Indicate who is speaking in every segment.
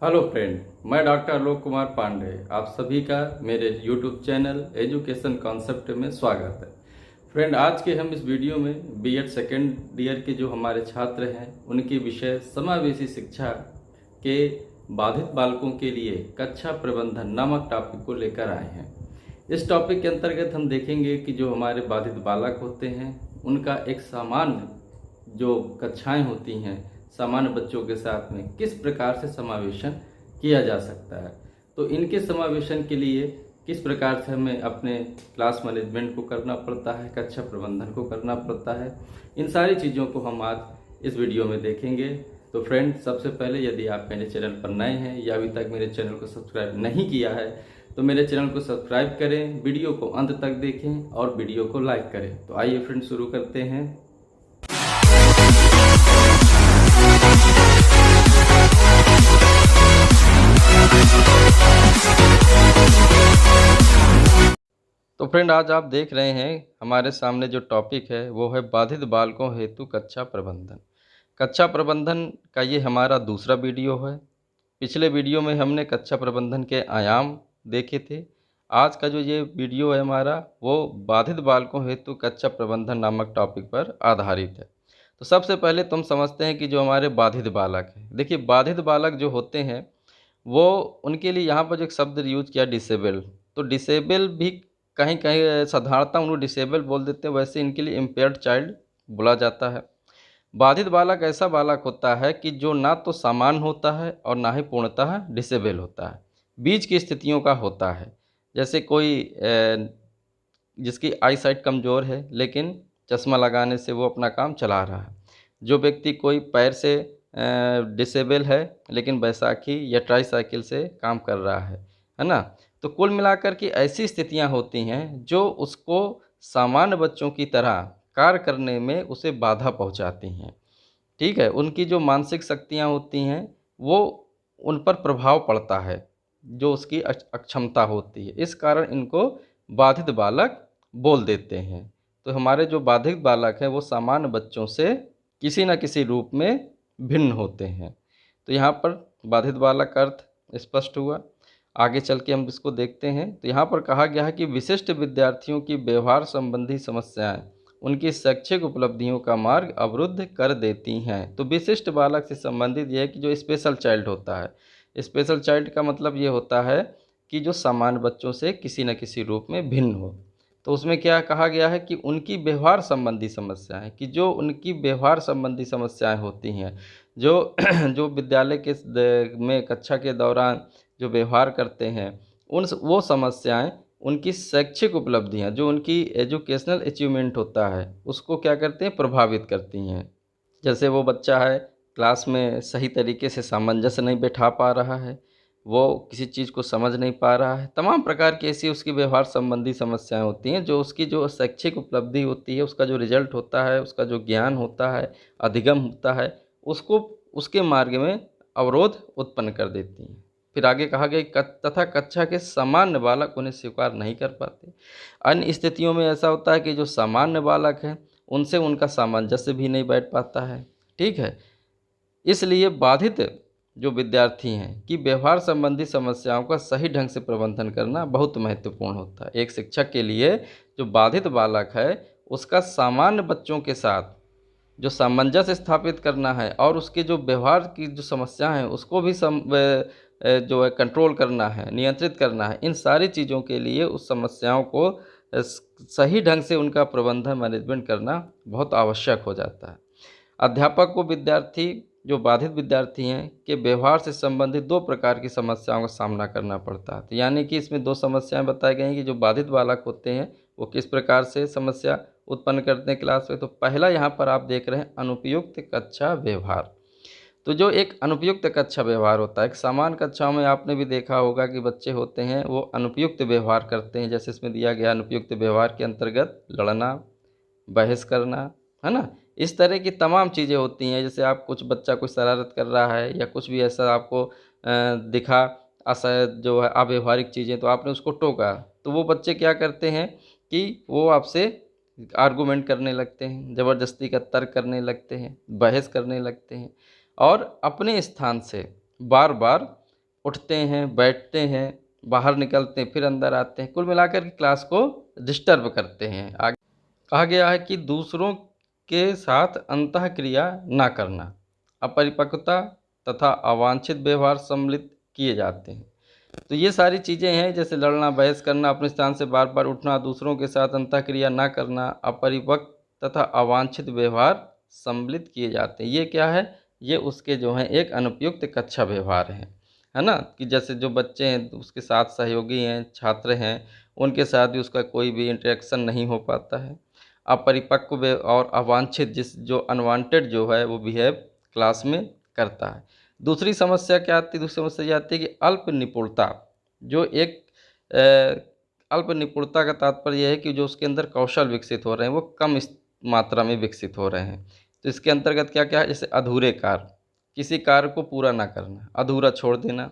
Speaker 1: Hello friend, मैं doctor Alok Kumar Pandey आप सभी का मेरे यूट्यूब चैनल एजुकेशन कॉन्सेप्ट में स्वागत है। फ्रेंड, आज के हम इस वीडियो में बीएड सेकेंड ईयर के जो हमारे छात्र हैं उनके विषय समावेशी शिक्षा के बाधित बालकों के लिए कक्षा प्रबंधन नामक टॉपिक को लेकर आए हैं। इस टॉपिक के अंतर्गत हम देखेंगे कि जो हमारे बाधित बालक होते हैं उनका एक सामान्य जो कक्षाएं होती हैं सामान्य बच्चों के साथ में किस प्रकार से समावेशन किया जा सकता है। तो इनके समावेशन के लिए किस प्रकार से हमें अपने क्लास मैनेजमेंट को करना पड़ता है, कक्षा प्रबंधन को करना पड़ता है, इन सारी चीज़ों को हम आज इस वीडियो में देखेंगे। तो फ्रेंड, सबसे पहले यदि आप मेरे चैनल पर नए हैं या अभी तक मेरे चैनल को सब्सक्राइब नहीं किया है तो मेरे चैनल को सब्सक्राइब करें, वीडियो को अंत तक देखें और वीडियो को लाइक करें। तो आइए फ्रेंड, शुरू करते हैं। तो फ्रेंड, आज आप देख रहे हैं हमारे सामने जो टॉपिक है वो है बाधित बालकों हेतु कक्षा प्रबंधन। कक्षा प्रबंधन का ये हमारा दूसरा वीडियो है। पिछले वीडियो में हमने कक्षा प्रबंधन के आयाम देखे थे। आज का जो ये वीडियो है हमारा वो बाधित बालकों हेतु कक्षा प्रबंधन नामक टॉपिक पर आधारित है। तो सबसे पहले तुम समझते हैं कि जो हमारे बाधित बालक हैं, देखिए बाधित बालक जो होते हैं वो उनके लिए यहाँ पर जो एक शब्द यूज किया डिसेबल, तो डिसेबल भी कहीं कहीं साधारणतः उन्हें डिसेबल बोल देते हैं, वैसे इनके लिए इम्पेयर्ड चाइल्ड बोला जाता है। बाधित बालक ऐसा बालक होता है कि जो ना तो सामान्य होता है और ना ही पूर्णतः डिसेबल होता है, बीच की स्थितियों का होता है। जैसे कोई जिसकी आई साइट कमज़ोर है लेकिन चश्मा लगाने से वो अपना काम चला रहा है, जो व्यक्ति कोई पैर से डिसेबल है लेकिन बैसाखी या ट्राईसाइकिल से काम कर रहा है ना। तो कुल मिलाकर के ऐसी स्थितियां होती हैं जो उसको सामान्य बच्चों की तरह कार्य करने में उसे बाधा पहुंचाती हैं। ठीक है, उनकी जो मानसिक शक्तियां होती हैं वो उन पर प्रभाव पड़ता है, जो उसकी अक्षमता होती है, इस कारण इनको बाधित बालक बोल देते हैं। तो हमारे जो बाधित बालक हैं वो सामान्य बच्चों से किसी न किसी रूप में भिन्न होते हैं। तो यहाँ पर बाधित बालक का अर्थ स्पष्ट हुआ। आगे चल के हम इसको देखते हैं। तो यहाँ पर कहा गया है कि विशिष्ट विद्यार्थियों की व्यवहार संबंधी समस्याएं उनकी शैक्षिक उपलब्धियों का मार्ग अवरुद्ध कर देती हैं। तो विशिष्ट बालक से संबंधित यह है कि जो स्पेशल चाइल्ड होता है, स्पेशल चाइल्ड का मतलब ये होता है कि जो सामान्य बच्चों से किसी न किसी रूप में भिन्न हो। तो उसमें क्या कहा गया है कि उनकी व्यवहार संबंधी समस्याएं, कि जो उनकी व्यवहार संबंधी समस्याएं होती हैं, जो जो विद्यालय के में कक्षा के दौरान जो व्यवहार करते हैं उन वो समस्याएं उनकी शैक्षिक उपलब्धियां, जो उनकी एजुकेशनल अचीवमेंट होता है, उसको क्या करते हैं, प्रभावित करती हैं। जैसे वो बच्चा है क्लास में सही तरीके से सामंजस्य नहीं बैठा पा रहा है, वो किसी चीज़ को समझ नहीं पा रहा है, तमाम प्रकार की ऐसी उसकी व्यवहार संबंधी समस्याएं होती हैं जो उसकी जो शैक्षिक उपलब्धि होती है, उसका जो रिजल्ट होता है, उसका जो ज्ञान होता है, अधिगम होता है, उसको उसके मार्ग में अवरोध उत्पन्न कर देती हैं। फिर आगे कहा गया तथा कक्षा के सामान्य बालक उन्हें स्वीकार नहीं कर पाते। अन्य स्थितियों में ऐसा होता है कि जो सामान्य बालक हैं उनसे उनका सामंजस्य भी नहीं बैठ पाता है। ठीक है, इसलिए बाधित जो विद्यार्थी हैं कि व्यवहार संबंधी समस्याओं का सही ढंग से प्रबंधन करना बहुत महत्वपूर्ण होता है। एक शिक्षक के लिए जो बाधित बालक है उसका सामान्य बच्चों के साथ जो सामंजस्य स्थापित करना है और उसके जो व्यवहार की जो समस्या हैं उसको भी जो है कंट्रोल करना है, नियंत्रित करना है। इन सारी चीज़ों के लिए उस समस्याओं को सही ढंग से उनका प्रबंधन मैनेजमेंट करना बहुत आवश्यक हो जाता है। अध्यापक को विद्यार्थी जो बाधित विद्यार्थी हैं के व्यवहार से संबंधित दो प्रकार की समस्याओं का सामना करना पड़ता है। तो यानी कि इसमें दो समस्याएं बताई गई हैं कि जो बाधित बालक होते हैं वो किस प्रकार से समस्या उत्पन्न करते हैं क्लास में। तो पहला यहाँ पर आप देख रहे हैं अनुपयुक्त कक्षा व्यवहार। तो जो एक अनुपयुक्त कक्षा व्यवहार होता है, एक समान कक्षाओं में आपने भी देखा होगा कि बच्चे होते हैं वो अनुपयुक्त व्यवहार करते हैं। जैसे इसमें दिया गया अनुपयुक्त व्यवहार के अंतर्गत लड़ना, बहस करना, है ना, इस तरह की तमाम चीज़ें होती हैं। जैसे आप कुछ बच्चा कुछ शरारत कर रहा है या कुछ भी ऐसा आपको दिखा जो है अव्यवहारिक चीज़ें, तो आपने उसको टोका, तो वो बच्चे क्या करते हैं कि वो आपसे आर्गूमेंट करने लगते हैं, ज़बरदस्ती का तर्क करने लगते हैं, बहस करने लगते हैं और अपने स्थान से बार बार उठते हैं, बैठते हैं, बाहर निकलते हैं, फिर अंदर आते हैं, कुल मिलाकर के क्लास को डिस्टर्ब करते हैं। आगे कहा गया है कि दूसरों के साथ अंतःक्रिया ना करना, अपरिपक्वता तथा अवांछित व्यवहार सम्मिलित किए जाते हैं। तो ये सारी चीज़ें हैं, जैसे लड़ना, बहस करना, अपने स्थान से बार बार उठना, दूसरों के साथ अंतःक्रिया ना करना, अपरिपक्व तथा अवांछित व्यवहार सम्मिलित किए जाते हैं। ये क्या है? ये उसके जो हैं एक अनुपयुक्त कक्षा व्यवहार है ना? कि जैसे जो बच्चे हैं, उसके साथ सहयोगी हैं, छात्र हैं, उनके साथ भी उसका कोई भी इंटरेक्शन नहीं हो पाता है। अपरिपक्व और अवांछित, जो अनवांटेड जो है वो बिहेव क्लास में करता है। दूसरी समस्या क्या आती है? दूसरी समस्या ये आती है कि अल्प निपुणता, जो एक अल्प निपुणता का तात्पर्य यह है कि जो उसके अंदर कौशल विकसित हो रहे हैं वो कम इस मात्रा में विकसित हो रहे हैं। तो इसके अंतर्गत क्या क्या है? जैसे अधूरे कार्य, किसी कार्य को पूरा ना करना, अधूरा छोड़ देना,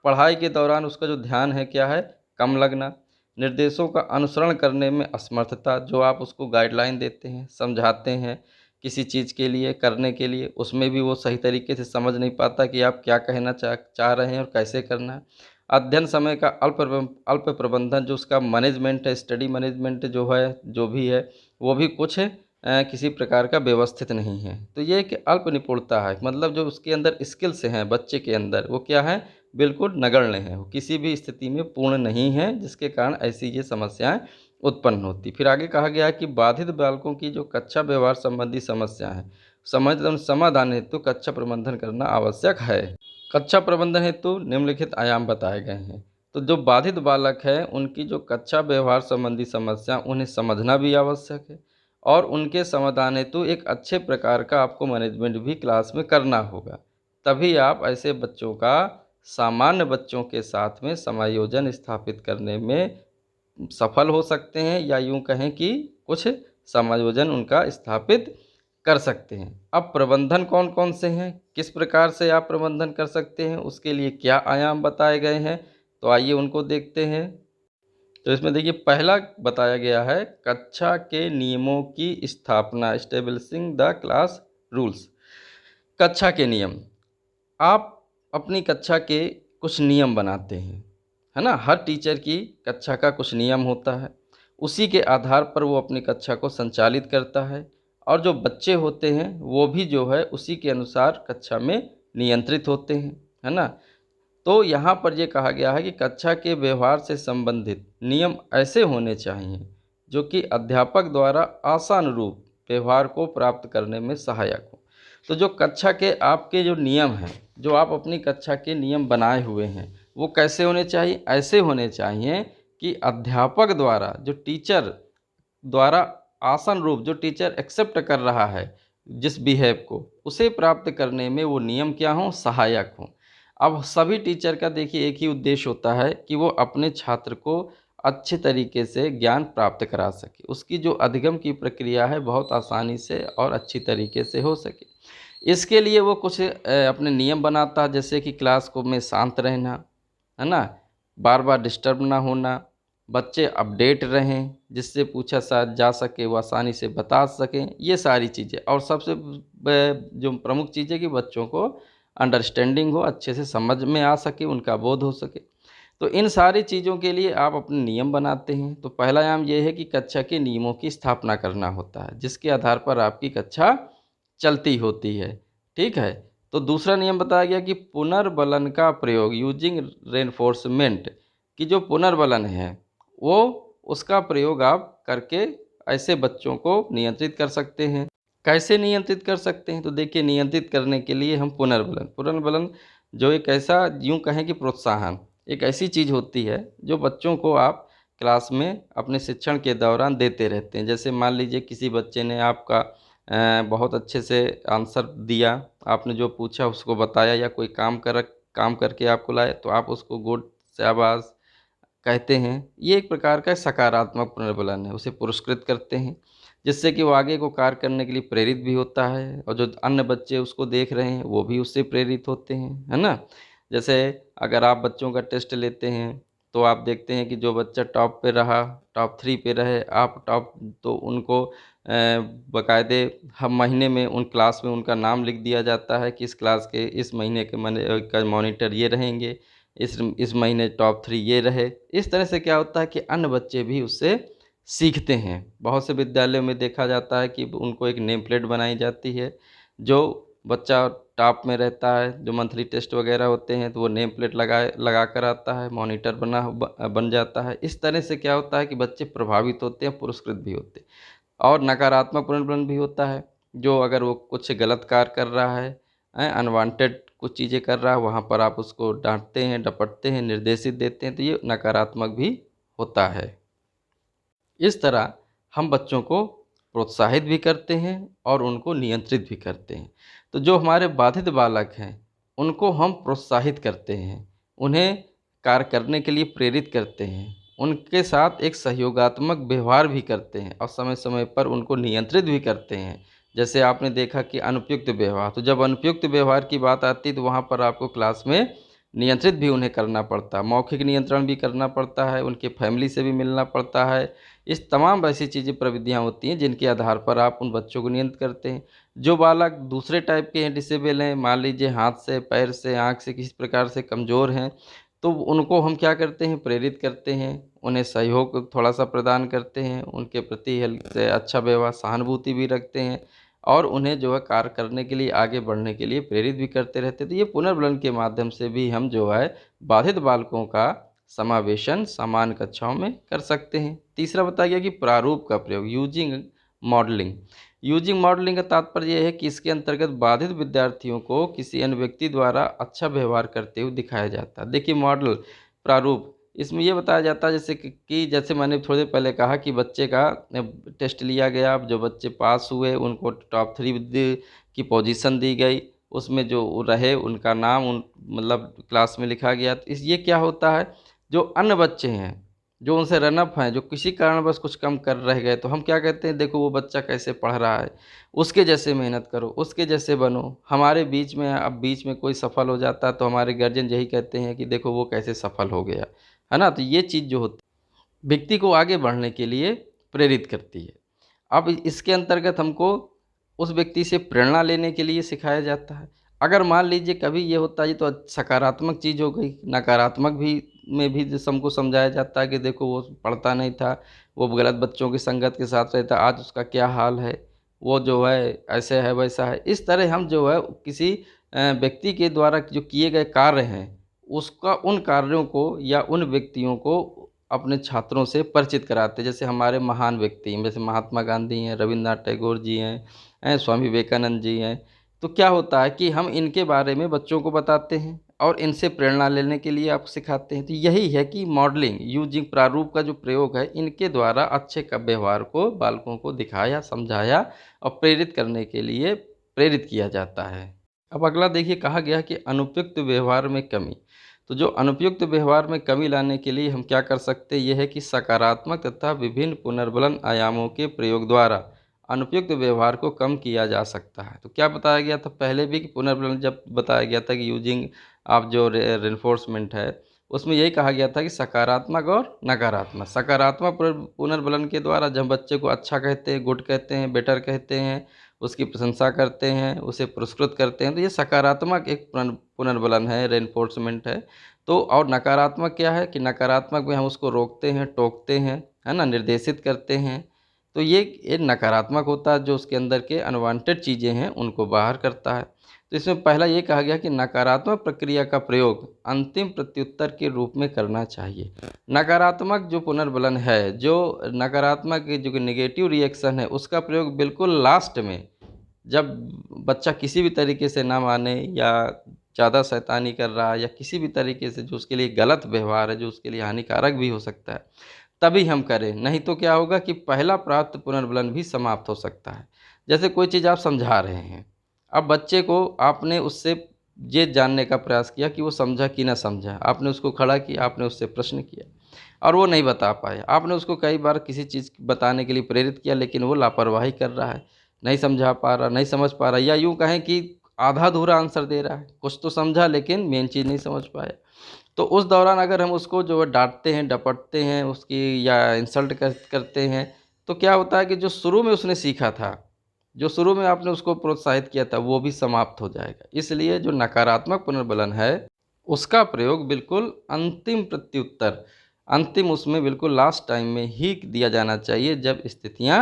Speaker 1: पढ़ाई के दौरान उसका जो ध्यान है क्या है? कम लगना, निर्देशों का अनुसरण करने में असमर्थता, जो आप उसको गाइडलाइन देते हैं, समझाते हैं किसी चीज़ के लिए, करने के लिए, उसमें भी वो सही तरीके से समझ नहीं पाता कि आप क्या कहना चाह रहे हैं और कैसे करना है। अध्ययन समय का अल्प प्रबंधन, जो उसका मैनेजमेंट है, स्टडी मैनेजमेंट जो है, जो भी है, वो भी कुछ किसी प्रकार का व्यवस्थित नहीं है। तो ये एक अल्प निपुणता है, मतलब जो उसके अंदर स्किल्स हैं बच्चे के अंदर, वो क्या है? बिल्कुल नगण्य हैं, वो किसी भी स्थिति में पूर्ण नहीं है, जिसके कारण ऐसी ये समस्याएं उत्पन्न होती। फिर आगे कहा गया है कि बाधित बालकों की जो कक्षा व्यवहार संबंधी समस्या है, समाधान हेतु कक्षा प्रबंधन करना आवश्यक है। कक्षा प्रबंधन हेतु निम्नलिखित आयाम बताए गए हैं। तो जो बाधित बालक है, उनकी जो कक्षा व्यवहार संबंधी समस्या, उन्हें समझना भी आवश्यक है और उनके समाधान हेतु एक अच्छे प्रकार का आपको मैनेजमेंट भी क्लास में करना होगा। तभी आप ऐसे बच्चों का सामान्य बच्चों के साथ में समायोजन स्थापित करने में सफल हो सकते हैं, या यूँ कहें कि कुछ समायोजन उनका स्थापित कर सकते हैं। अब प्रबंधन कौन कौन से हैं, किस प्रकार से आप प्रबंधन कर सकते हैं, उसके लिए क्या आयाम बताए गए हैं, तो आइए उनको देखते हैं। तो इसमें देखिए, पहला बताया गया है कक्षा के नियमों की स्थापना, एस्टेब्लिशिंग द क्लास रूल्स। कक्षा के नियम, आप अपनी कक्षा के कुछ नियम बनाते हैं, है ना? हर टीचर की कक्षा का कुछ नियम होता है, उसी के आधार पर वो अपनी कक्षा को संचालित करता है और जो बच्चे होते हैं वो भी जो है उसी के अनुसार कक्षा में नियंत्रित होते हैं, है ना? तो यहाँ पर ये कहा गया है कि कक्षा के व्यवहार से संबंधित नियम ऐसे होने चाहिए जो कि अध्यापक द्वारा आसान रूप व्यवहार को प्राप्त करने में सहायक हो। तो जो कक्षा के आपके जो नियम हैं, जो आप अपनी कक्षा के नियम बनाए हुए हैं, वो कैसे होने चाहिए? ऐसे होने चाहिए कि अध्यापक द्वारा, जो टीचर द्वारा आसान रूप, जो टीचर एक्सेप्ट कर रहा है जिस बिहेव को, उसे प्राप्त करने में वो नियम क्या हों? सहायक हों। अब सभी टीचर का देखिए एक ही उद्देश्य होता है कि वो अपने छात्र को अच्छे तरीके से ज्ञान प्राप्त करा सके, उसकी जो अधिगम की प्रक्रिया है बहुत आसानी से और अच्छी तरीके से हो सके। इसके लिए वो कुछ अपने नियम बनाता है, जैसे कि क्लास को में शांत रहना, है ना? बार बार डिस्टर्ब ना होना, बच्चे अपडेट रहें, जिससे पूछा जा सके वो आसानी से बता सकें, ये सारी चीज़ें। और सबसे जो प्रमुख चीज़ है कि बच्चों को अंडरस्टैंडिंग हो, अच्छे से समझ में आ सके, उनका बोध हो सके। तो इन सारी चीज़ों के लिए आप अपने नियम बनाते हैं। तो पहला आयाम ये है कि कक्षा के नियमों की स्थापना करना होता है, जिसके आधार पर आपकी कक्षा चलती होती है, ठीक है? तो दूसरा नियम बताया गया कि पुनर्बलन का प्रयोग, यूजिंग रेनफोर्समेंट, कि जो पुनर्बलन है वो उसका प्रयोग आप करके ऐसे बच्चों को नियंत्रित कर सकते हैं। कैसे नियंत्रित कर सकते हैं? तो देखिए, नियंत्रित करने के लिए हम पुनर्बलन जो एक ऐसा, यूँ कहें कि प्रोत्साहन, एक ऐसी चीज़ होती है जो बच्चों को आप क्लास में अपने शिक्षण के दौरान देते रहते हैं। जैसे मान लीजिए किसी बच्चे ने आपका बहुत अच्छे से आंसर दिया, आपने जो पूछा उसको बताया, या कोई काम करके आपको लाए, तो आप उसको गुड, शाबाश कहते हैं। ये एक प्रकार का सकारात्मक पुनर्बलन है, उसे पुरस्कृत करते हैं, जिससे कि वो आगे को कार्य करने के लिए प्रेरित भी होता है और जो अन्य बच्चे उसको देख रहे हैं वो भी उससे प्रेरित होते हैं, है ना? जैसे अगर आप बच्चों का टेस्ट लेते हैं तो आप देखते हैं कि जो बच्चा टॉप पे रहा, टॉप 3 पे रहे, आप टॉप, तो उनको बाकायदे हर महीने में उन क्लास में उनका नाम लिख दिया जाता है कि इस क्लास के इस महीने के का मॉनिटर ये रहेंगे। इस महीने टॉप 3 ये रहे। इस तरह से क्या होता है कि अन्य बच्चे भी उससे सीखते हैं। बहुत से विद्यालयों में देखा जाता है कि उनको एक नेम प्लेट बनाई जाती है, जो बच्चा टॉप में रहता है, जो मंथली टेस्ट वगैरह होते हैं तो वो नेम प्लेट लगा कर आता है, मॉनिटर बन जाता है। इस तरह से क्या होता है कि बच्चे प्रभावित होते हैं, पुरस्कृत भी होते हैं। और नकारात्मक पुनर्बलन भी होता है, जो अगर वो कुछ गलत कार्य कर रहा है, अनवांटेड कुछ चीज़ें कर रहा है, वहाँ पर आप उसको डांटते हैं, डपटते हैं, निर्देशित देते हैं, तो ये नकारात्मक भी होता है। इस तरह हम बच्चों को प्रोत्साहित भी करते हैं और उनको नियंत्रित भी करते हैं। तो जो हमारे बाधित बालक हैं, उनको हम प्रोत्साहित करते हैं, उन्हें कार्य करने के लिए प्रेरित करते हैं, उनके साथ एक सहयोगात्मक व्यवहार भी करते हैं और समय-समय पर उनको नियंत्रित भी करते हैं। जैसे आपने देखा कि अनुपयुक्त व्यवहार, तो जब अनुपयुक्त व्यवहार की बात आती है तो वहाँ पर आपको क्लास में नियंत्रित भी उन्हें करना पड़ता है, मौखिक नियंत्रण भी करना पड़ता है, उनके फैमिली से भी मिलना पड़ता है। इस तमाम ऐसी चीज़ें प्रविधियाँ होती हैं जिनके आधार पर आप उन बच्चों को नियंत्रित करते हैं। जो बालक दूसरे टाइप के हैं, डिसेबल हैं, मान लीजिए हाथ से, पैर से, आँख से किसी प्रकार से कमज़ोर हैं, तो उनको हम क्या करते हैं, प्रेरित करते हैं, उन्हें सहयोग थोड़ा-सा प्रदान करते हैं, उनके प्रति से अच्छा व्यवहार, सहानुभूति भी रखते हैं और उन्हें जो है कार्य करने के लिए, आगे बढ़ने के लिए प्रेरित भी करते रहते हैं। तो ये पुनर्बलन के माध्यम से भी हम जो है बाधित बालकों का समावेशन सामान्य कक्षाओं में कर सकते हैं। तीसरा बताया गया कि प्रारूप का प्रयोग, यूजिंग मॉडलिंग। यूजिंग मॉडलिंग का तात्पर्य यह है कि इसके अंतर्गत बाधित विद्यार्थियों को किसी अन्य व्यक्ति द्वारा अच्छा व्यवहार करते हुए दिखाया जाता है। देखिए मॉडल, प्रारूप, इसमें ये बताया जाता है जैसे कि जैसे मैंने थोड़ी देर पहले कहा कि बच्चे का टेस्ट लिया गया, जो बच्चे पास हुए उनको टॉप 3 की पोजीशन दी गई, उसमें जो रहे उनका नाम मतलब क्लास में लिखा गया। तो ये क्या होता है, जो अन्य बच्चे हैं, जो उनसे रन अप हैं, जो किसी कारणवश कुछ कम कर रह गए, तो हम क्या कहते हैं, देखो वो बच्चा कैसे पढ़ रहा है, उसके जैसे मेहनत करो, उसके जैसे बनो। हमारे बीच में अब बीच में कोई सफल हो जाता है तो हमारे गार्जियन यही कहते हैं कि देखो वो कैसे सफल हो गया, है ना। तो ये चीज़ जो होती है व्यक्ति को आगे बढ़ने के लिए प्रेरित करती है। अब इसके अंतर्गत हमको उस व्यक्ति से प्रेरणा लेने के लिए सिखाया जाता है। अगर मान लीजिए कभी ये होता है, ये तो सकारात्मक चीज़ हो गई, नकारात्मक भी में भी जैसे हमको समझाया जाता है कि देखो वो पढ़ता नहीं था, वो गलत बच्चों की संगत के साथ रहता, आज उसका क्या हाल है, वो जो है ऐसे है वैसा है। इस तरह हम जो है किसी व्यक्ति के द्वारा जो किए गए कार्य हैं, उसका उन कार्यों को या उन व्यक्तियों को अपने छात्रों से परिचित कराते हैं। जैसे हमारे महान व्यक्ति हैं, जैसे महात्मा गांधी हैं, रविन्द्रनाथ टैगोर जी हैं, स्वामी विवेकानंद जी हैं। तो क्या होता है कि हम इनके बारे में बच्चों को बताते हैं और इनसे प्रेरणा लेने के लिए आप सिखाते हैं। तो यही है कि मॉडलिंग, यूजिंग, प्रारूप का जो प्रयोग है, इनके द्वारा अच्छे का व्यवहार को बालकों को दिखाया, समझाया और प्रेरित करने के लिए प्रेरित किया जाता है। अब अगला देखिए, कहा गया कि अनुपयुक्त व्यवहार में कमी। तो जो अनुपयुक्त व्यवहार में कमी लाने के लिए हम क्या कर सकते हैं, यह है कि सकारात्मक तथा विभिन्न पुनर्बलन आयामों के प्रयोग द्वारा अनुपयुक्त व्यवहार को कम किया जा सकता है। तो क्या बताया गया था पहले भी कि पुनर्बलन जब बताया गया था कि यूजिंग आप जो रेनफोर्समेंट है, उसमें यही कहा गया था कि सकारात्मक और नकारात्मक। सकारात्मक पुनर्बलन के द्वारा जब बच्चे को अच्छा कहते हैं, गुड कहते हैं, बेटर कहते हैं, उसकी प्रशंसा करते हैं, उसे पुरस्कृत करते हैं, तो ये सकारात्मक एक पुनर्बलन है, रेनफोर्समेंट है। तो और नकारात्मक क्या है कि नकारात्मक में हम उसको रोकते हैं, टोकते हैं, है ना, निर्देशित करते हैं। तो ये नकारात्मक होता है, जो उसके अंदर के अनवांटेड चीज़ें हैं उनको बाहर करता है। तो इसमें पहला ये कहा गया कि नकारात्मक प्रक्रिया का प्रयोग अंतिम प्रत्युत्तर के रूप में करना चाहिए। नकारात्मक जो पुनर्बलन है, जो नकारात्मक जो नेगेटिव रिएक्शन है, उसका प्रयोग बिल्कुल लास्ट में, जब बच्चा किसी भी तरीके से ना माने या ज़्यादा शैतानी कर रहा है या किसी भी तरीके से जो उसके लिए गलत व्यवहार है, जो उसके लिए हानिकारक भी हो सकता है, तभी हम करें। नहीं तो क्या होगा कि पहला प्राप्त पुनर्बलन भी समाप्त हो सकता है। जैसे कोई चीज़ आप समझा रहे हैं, अब बच्चे को आपने उससे ये जानने का प्रयास किया कि वो समझा कि ना समझा। आपने उसको खड़ा किया, आपने उससे प्रश्न किया और वो नहीं बता पाया। आपने उसको कई बार किसी चीज़ बताने के लिए प्रेरित किया, लेकिन वो लापरवाही कर रहा है, नहीं समझा पा रहा, नहीं समझ पा रहा, या यूँ कहें कि आधा-अधूरा आंसर दे रहा है। कुछ तो समझा लेकिन मेन चीज़ नहीं समझ पाया। तो उस दौरान अगर हम उसको जो है डाँटते हैं, डपटते हैं उसकी या इंसल्ट करते हैं, तो क्या होता है कि जो शुरू में उसने सीखा था, जो शुरू में आपने उसको प्रोत्साहित किया था, वो भी समाप्त हो जाएगा। इसलिए जो नकारात्मक पुनर्बलन है, उसका प्रयोग बिल्कुल अंतिम प्रत्युत्तर, अंतिम उसमें बिल्कुल लास्ट टाइम में ही दिया जाना चाहिए, जब स्थितियाँ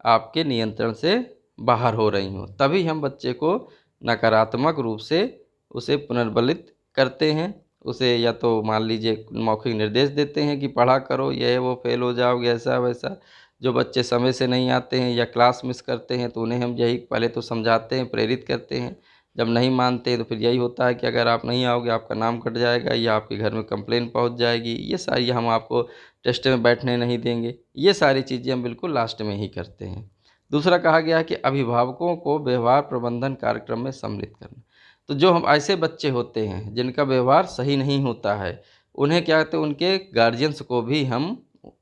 Speaker 1: आपके नियंत्रण से बाहर हो रही हों। तभी हम बच्चे को नकारात्मक रूप से उसे पुनर्बलित करते हैं। उसे या तो मान लीजिए मौखिक निर्देश देते हैं कि पढ़ा करो, ये वो फेल हो जाओगे, ऐसा वैसा। जो बच्चे समय से नहीं आते हैं या क्लास मिस करते हैं तो उन्हें हम यही पहले तो समझाते हैं, प्रेरित करते हैं। जब नहीं मानते तो फिर यही होता है कि अगर आप नहीं आओगे आपका नाम कट जाएगा या आपके घर में कंप्लेंट पहुंच जाएगी, ये सारी हम आपको टेस्ट में बैठने नहीं देंगे। ये सारी चीज़ें हम बिल्कुल लास्ट में ही करते हैं। दूसरा कहा गया है कि अभिभावकों को व्यवहार प्रबंधन कार्यक्रम में सम्मिलित करना। तो जो हम ऐसे बच्चे होते हैं जिनका व्यवहार सही नहीं होता है, उन्हें क्या कहते हैं, उनके गार्जियंस को भी हम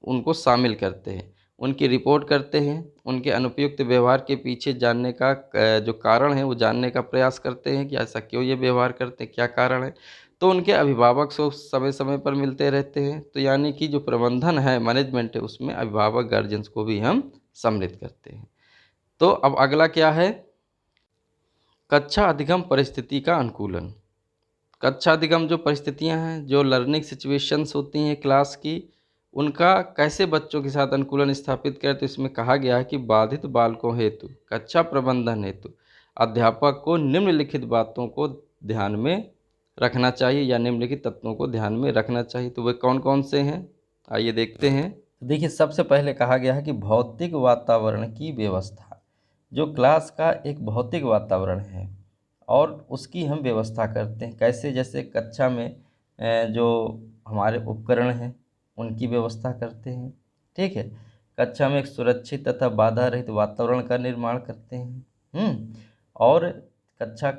Speaker 1: उनको शामिल करते हैं, उनकी रिपोर्ट करते हैं, उनके अनुपयुक्त व्यवहार के पीछे जानने का जो कारण है वो जानने का प्रयास करते हैं कि ऐसा क्यों ये व्यवहार करते हैं, क्या कारण है। तो उनके अभिभावक से समय समय पर मिलते रहते हैं। तो यानी कि जो प्रबंधन है, मैनेजमेंट है, उसमें अभिभावक गार्जियंस को भी हम सम्मिलित करते हैं। तो अब अगला क्या है, कक्षा अधिगम परिस्थिति का अनुकूलन। कक्षा अधिगम जो परिस्थितियां हैं, जो लर्निंग सिचुएशंस होती हैं क्लास की, उनका कैसे बच्चों के साथ अनुकूलन स्थापित करें। तो इसमें कहा गया है कि बाधित बालकों हेतु कक्षा प्रबंधन हेतु अध्यापक को निम्नलिखित बातों को ध्यान में रखना चाहिए या निम्नलिखित तत्वों को ध्यान में रखना चाहिए। तो वे कौन कौन से हैं, आइए देखते हैं। देखिए, सबसे पहले कहा गया है कि भौतिक वातावरण की व्यवस्था। जो क्लास का एक भौतिक वातावरण है और उसकी हम व्यवस्था करते हैं कैसे, जैसे कक्षा में जो हमारे उपकरण हैं उनकी व्यवस्था करते हैं। ठीक है, कक्षा में एक सुरक्षित तथा बाधा रहित वातावरण का निर्माण करते हैं। और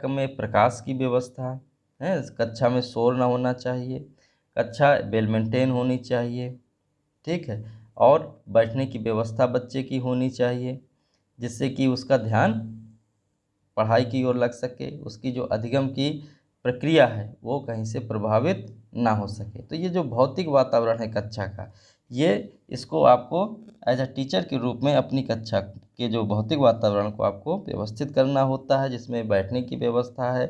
Speaker 1: में प्रकाश की व्यवस्था है, कक्षा में शोर ना होना चाहिए, कक्षा वेल मेंटेन होनी चाहिए। ठीक है, और बैठने की व्यवस्था बच्चे की होनी चाहिए जिससे कि उसका ध्यान पढ़ाई की ओर लग सके, उसकी जो अधिगम की प्रक्रिया है वो कहीं से प्रभावित ना हो सके। तो ये जो भौतिक वातावरण है कक्षा का, ये इसको आपको एज अ टीचर के रूप में अपनी कक्षा के जो भौतिक वातावरण को आपको व्यवस्थित करना होता है, जिसमें बैठने की व्यवस्था है,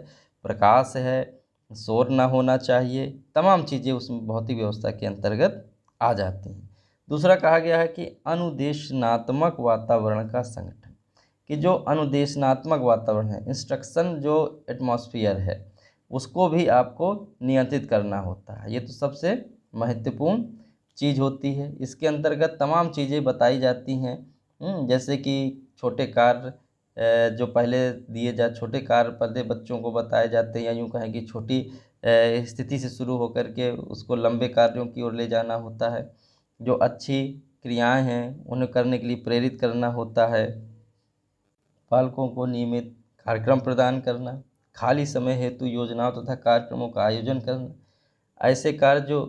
Speaker 1: प्रकाश है, शोर ना होना चाहिए, तमाम चीज़ें उस भौतिक व्यवस्था के अंतर्गत आ जाती हैं। दूसरा कहा गया है कि अनुदेशनात्मक वातावरण का संगठन, कि जो अनुदेशनात्मक वातावरण है, इंस्ट्रक्शन जो एटमॉस्फेयर है, उसको भी आपको नियंत्रित करना होता है। ये तो सबसे महत्वपूर्ण चीज़ होती है। इसके अंतर्गत तमाम चीज़ें बताई जाती हैं, जैसे कि छोटे कार्य जो पहले दिए छोटे कार्य पहले बच्चों को बताए जाते हैं, या यूँ कहें कि छोटी स्थिति से शुरू होकर के उसको लंबे कार्यों की ओर ले जाना होता है। जो अच्छी क्रियाएं हैं उन्हें करने के लिए प्रेरित करना होता है। बालकों को नियमित कार्यक्रम प्रदान करना, खाली समय हेतु योजनाओं तथा कार्यक्रमों का आयोजन करना, ऐसे कार्य जो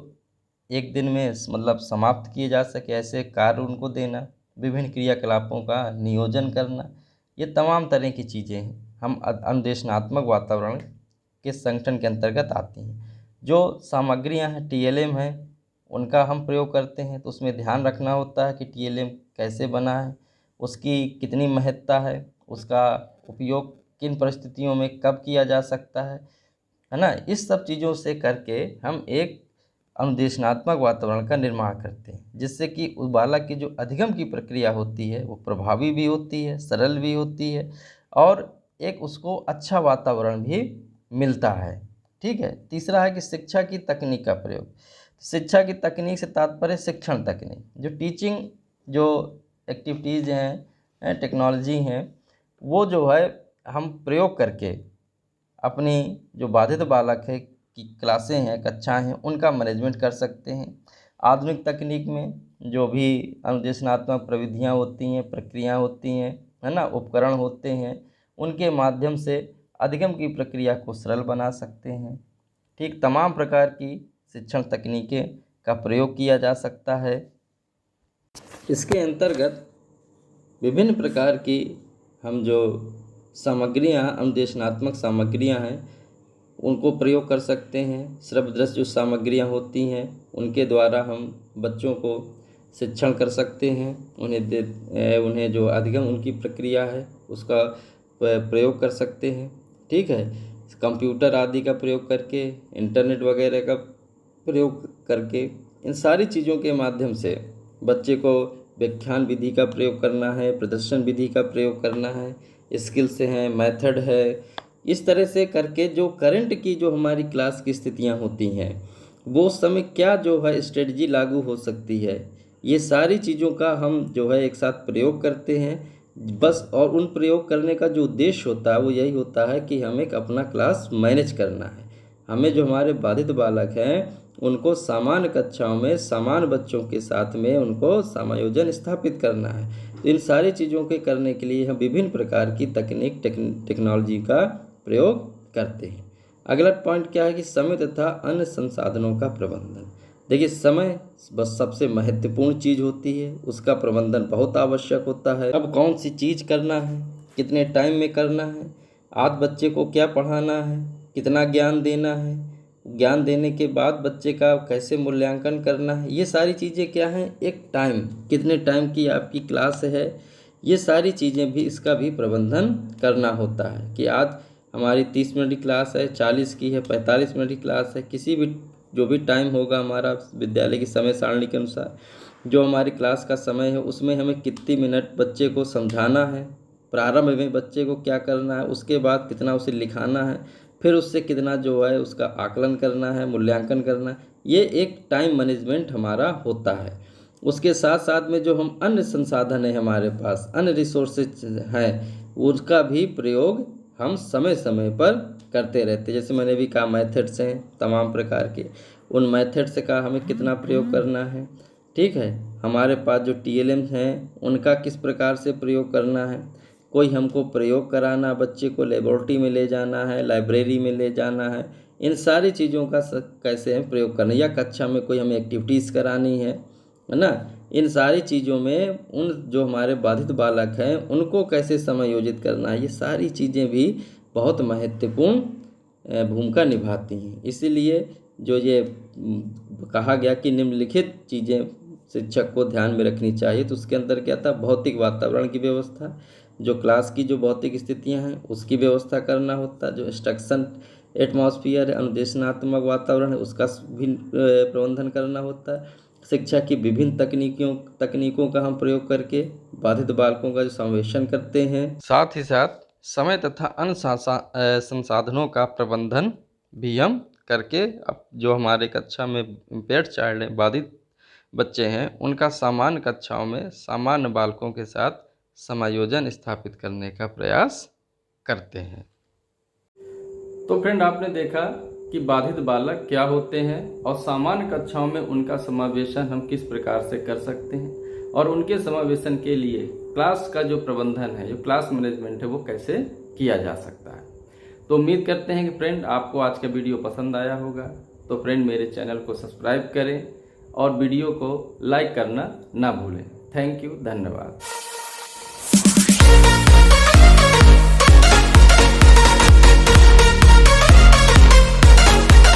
Speaker 1: एक दिन में मतलब समाप्त किए जा सके, ऐसे कार्य उनको देना, विभिन्न क्रियाकलापों का नियोजन करना, ये तमाम तरह की चीज़ें हैं हम अनुदेशनात्मक वातावरण के संगठन के अंतर्गत आती हैं। जो सामग्रियां हैं, टीएलएम है, उनका हम प्रयोग करते हैं। तो उसमें ध्यान रखना होता है कि टीएलएम कैसे बना है, उसकी कितनी महत्ता है, उसका उपयोग किन परिस्थितियों में कब किया जा सकता है ना। इस सब चीज़ों से करके हम एक अनुदेशनात्मक वातावरण का निर्माण करते हैं, जिससे कि उस बालक की जो अधिगम की प्रक्रिया होती है वो प्रभावी भी होती है, सरल भी होती है, और एक उसको अच्छा वातावरण भी मिलता है। ठीक है, तीसरा है कि शिक्षा की तकनीक का प्रयोग। शिक्षा की तकनीक से तात्पर्य शिक्षण तकनीक, जो टीचिंग जो एक्टिविटीज़ हैं, टेक्नोलॉजी हैं, वो जो है हम प्रयोग करके अपनी जो बाधित बालक है की क्लासें हैं, कक्षाएं हैं, उनका मैनेजमेंट कर सकते हैं। आधुनिक तकनीक में जो भी अनुदेशनात्मक प्रविधियां होती हैं, प्रक्रिया होती हैं, है ना, उपकरण होते हैं, उनके माध्यम से अधिगम की प्रक्रिया को सरल बना सकते हैं। ठीक, तमाम प्रकार की शिक्षण तकनीकें का प्रयोग किया जा सकता है। इसके अंतर्गत विभिन्न प्रकार की हम जो सामग्रियाँ, अनुदेशनात्मक सामग्रियाँ हैं, उनको प्रयोग कर सकते हैं। श्रव्यदृश्य जो सामग्रियाँ होती हैं उनके द्वारा हम बच्चों को शिक्षण कर सकते हैं, उन्हें जो अधिगम उनकी प्रक्रिया है उसका प्रयोग कर सकते हैं। ठीक है, कंप्यूटर आदि का प्रयोग करके, इंटरनेट वगैरह का प्रयोग करके, इन सारी चीज़ों के माध्यम से बच्चे को व्याख्यान विधि का प्रयोग करना है, प्रदर्शन विधि का प्रयोग करना है, स्किल्स हैं, मेथड है, इस तरह से करके जो करंट की जो हमारी क्लास की स्थितियां होती हैं, वो समय क्या जो है स्ट्रेटजी लागू हो सकती है, ये सारी चीज़ों का हम जो है एक साथ प्रयोग करते हैं बस। और उन प्रयोग करने का जो उद्देश्य होता है वो यही होता है कि हमें अपना क्लास मैनेज करना है। हमें जो हमारे बाधित बालक हैं उनको सामान्य कक्षाओं में सामान्य बच्चों के साथ में उनको समायोजन स्थापित करना है। तो इन सारी चीज़ों के करने के लिए हम विभिन्न प्रकार की टेक्नोलॉजी का प्रयोग करते हैं। अगला पॉइंट क्या है कि समय तथा अन्य संसाधनों का प्रबंधन। देखिए, समय बस सबसे महत्वपूर्ण चीज़ होती है, उसका प्रबंधन बहुत आवश्यक होता है। अब कौन सी चीज़ करना है, कितने टाइम में करना है, आज बच्चे को क्या पढ़ाना है, कितना ज्ञान देना है, ज्ञान देने के बाद बच्चे का कैसे मूल्यांकन करना है, ये सारी चीज़ें क्या हैं, एक टाइम, कितने टाइम की आपकी क्लास है, ये सारी चीज़ें भी इसका भी प्रबंधन करना होता है कि आज हमारी 30 मिनट की क्लास है, 40 की है, 45 मिनट की क्लास है, किसी भी जो भी टाइम होगा हमारा विद्यालय की समय सारणी के अनुसार जो हमारी क्लास का समय है उसमें हमें कितनी मिनट बच्चे को समझाना है, प्रारंभ में बच्चे को क्या करना है, उसके बाद कितना उसे लिखाना है, फिर उससे कितना जो है उसका आकलन करना है, मूल्यांकन करना है, ये एक टाइम मैनेजमेंट हमारा होता है। उसके साथ साथ में जो हम अन्य संसाधन है हमारे पास, अन्य रिसोर्सेज हैं, उसका भी प्रयोग हम समय समय पर करते रहते हैं। जैसे मैंने भी कहा मेथड्स हैं तमाम प्रकार के, उन मेथड्स का हमें कितना प्रयोग करना है, ठीक है। हमारे पास जो TLM हैं उनका किस प्रकार से प्रयोग करना है, कोई हमको प्रयोग कराना, बच्चे को लेबोरेटरी में ले जाना है, लाइब्रेरी में ले जाना है, इन सारी चीज़ों का कैसे हम प्रयोग करना है, या कक्षा में कोई हमें एक्टिविटीज़ करानी है ना, इन सारी चीज़ों में उन जो हमारे बाधित बालक हैं उनको कैसे समायोजित करना है, ये सारी चीज़ें भी बहुत महत्वपूर्ण भूमिका निभाती हैं। इसीलिए जो ये कहा गया कि निम्नलिखित चीज़ें शिक्षक को ध्यान में रखनी चाहिए, तो उसके अंदर क्या था, भौतिक वातावरण की व्यवस्था, जो क्लास की जो भौतिक स्थितियां हैं उसकी व्यवस्था करना होता है, जो इंस्ट्रक्शन एटमॉस्फेयर है, अनुदेशनात्मक वातावरण है, उसका भी प्रबंधन करना होता है। शिक्षा की विभिन्न तकनीकों का हम प्रयोग करके बाधित बालकों का जो समावेशन करते हैं, साथ ही साथ समय तथा अन्य संसाधनों का प्रबंधन भी हम करके अब जो हमारे कक्षा में इम्पेयर्ड चाइल्ड है, बाधित बच्चे हैं, उनका सामान्य कक्षाओं में सामान्य बालकों के साथ समायोजन स्थापित करने का प्रयास करते हैं। तो फ्रेंड, आपने देखा कि बाधित बालक क्या होते हैं और सामान्य कक्षाओं में उनका समावेशन हम किस प्रकार से कर सकते हैं, और उनके समावेशन के लिए क्लास का जो प्रबंधन है, जो क्लास मैनेजमेंट है, वो कैसे किया जा सकता है। तो उम्मीद करते हैं कि फ्रेंड आपको आज का वीडियो पसंद आया होगा। तो फ्रेंड मेरे चैनल को सब्सक्राइब करें और वीडियो को लाइक करना ना भूलें। थैंक यू, धन्यवाद।